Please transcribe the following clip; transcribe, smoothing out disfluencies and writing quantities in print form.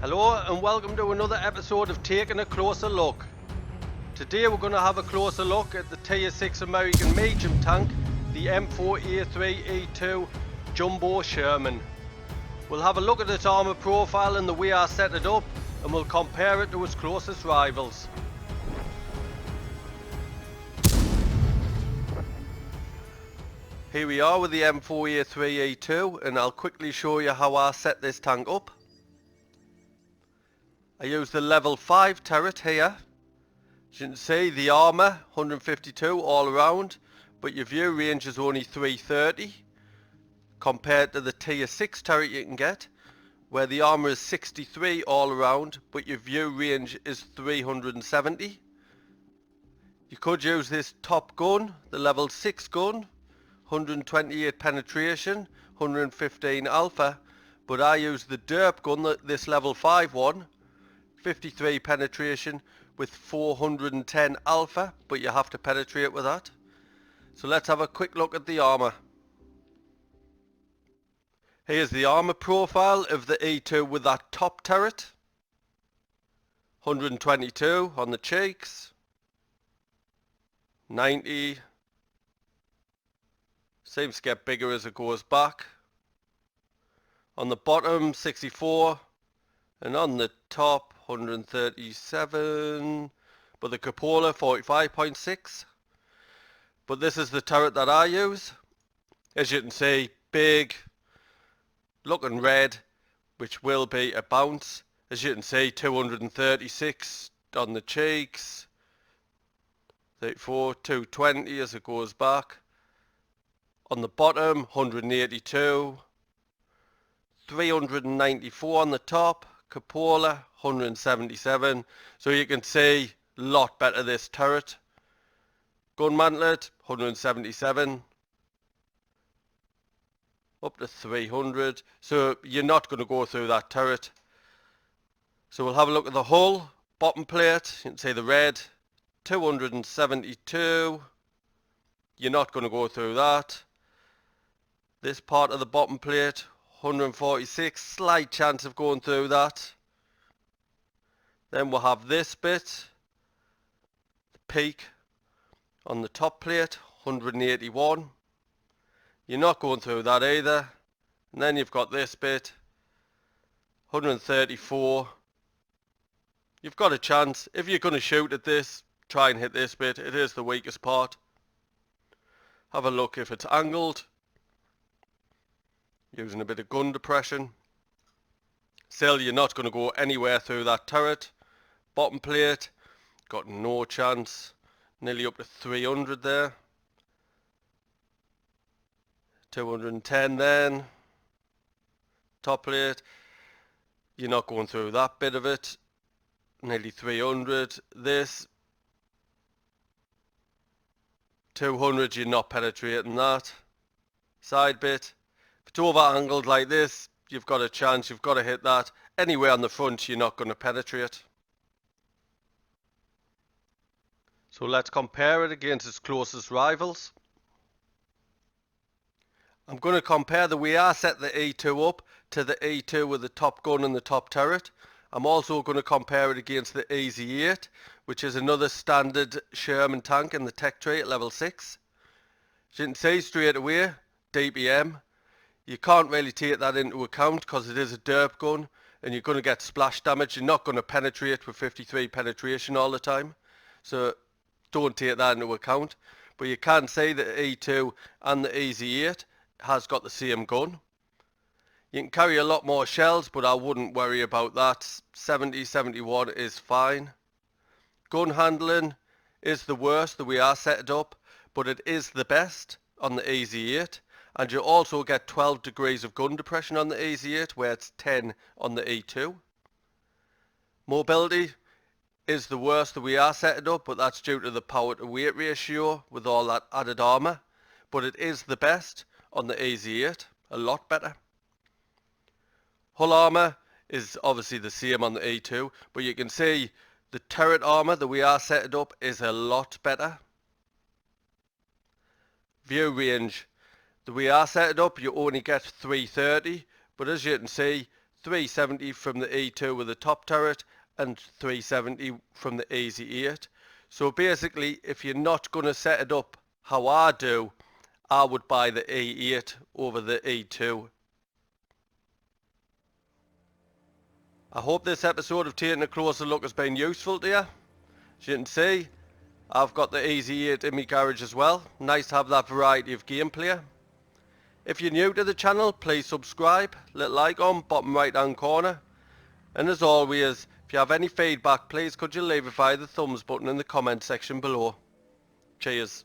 Hello and welcome to another episode of Taking a Closer Look. Today we're going to have a closer look at the Tier 6 American medium tank, the M4A3E2 Jumbo Sherman. We'll have a look at its armour profile and the way I set it up, and we'll compare it to its closest rivals. Here we are with the M4A3E2, and I'll quickly show you how I set this tank up. I use the level 5 turret here. As you can see, the armour 152 all around, but your view range is only 330 compared to the tier 6 turret you can get, where the armour is 63 all around, but your view range is 370. You could use this top gun, the level 6 gun, 128 penetration, 115 alpha, but I use the derp gun, this level 5 one, 53 penetration with 410 alpha, but you have to penetrate with that. So let's have a quick look at the armour. Here's the armour profile of the E2 with that top turret. 122 on the cheeks. 90. Seems to get bigger as it goes back. On the bottom 64. And on the top 137, but the cupola 45.6. But this is the turret that I use. As you can see, big, looking red, which will be a bounce. As you can see, 236 on the cheeks, 34, 220 as it goes back. On the bottom 182, 394 on the top. Cupola 177, so you can see a lot better this turret. Gun mantlet 177 up to 300, so you're not going to go through that turret. So we'll have a look at the hull. Bottom plate, you can see the red 272, you're not going to go through that. This part of the bottom plate 146, slight chance of going through that. Then we'll have this bit, the peak on the top plate, 181. You're not going through that either. And then you've got this bit, 134. You've got a chance. If you're going to shoot at this, try and hit this bit. It is the weakest part. Have a look if it's angled. Using a bit of gun depression. Still, you're not going to go anywhere through that turret. Bottom plate, got no chance. Nearly up to 300 there. 210 then. Top plate, you're not going through that bit of it. Nearly 300. This, 200, you're not penetrating that. Side bit. If it's over angled like this, you've got a chance, you've got to hit that. Anywhere on the front, you're not going to penetrate. So let's compare it against its closest rivals. I'm going to compare the way I set the E2 up to the E2 with the top gun and the top turret. I'm also going to compare it against the EZ8, which is another standard Sherman tank in the tech tree at level 6. As you can see straight away, DPM. You can't really take that into account because it is a derp gun and you're going to get splash damage. You're not going to penetrate with 53 penetration all the time. So don't take that into account. But you can see that E2 and the EZ8 has got the same gun. You can carry a lot more shells, but I wouldn't worry about that. 70, 71 is fine. Gun handling is the worst the way I set it up, but it is the best on the EZ8. And you also get 12 degrees of gun depression on the EZ8, where it's 10 on the E2. Mobility is the worst the way I set it up, but that's due to the power to weight ratio with all that added armour. But it is the best on the EZ8, a lot better. Hull armour is obviously the same on the E2, but you can see the turret armour, the way I set it up, is a lot better. View range. The way I set it up, you only get 330, but as you can see, 370 from the E2 with the top turret, and 370 from the Easy 8. So basically, if you're not going to set it up how I do, I would buy the E8 over the E2. I hope this episode of Taking a Closer Look has been useful to you. As you can see, I've got the Easy 8 in my garage as well. Nice to have that variety of gameplay. If you're new to the channel, please subscribe, little icon, bottom right hand corner. And as always, if you have any feedback, please could you leave it via the thumbs button in the comment section below. Cheers.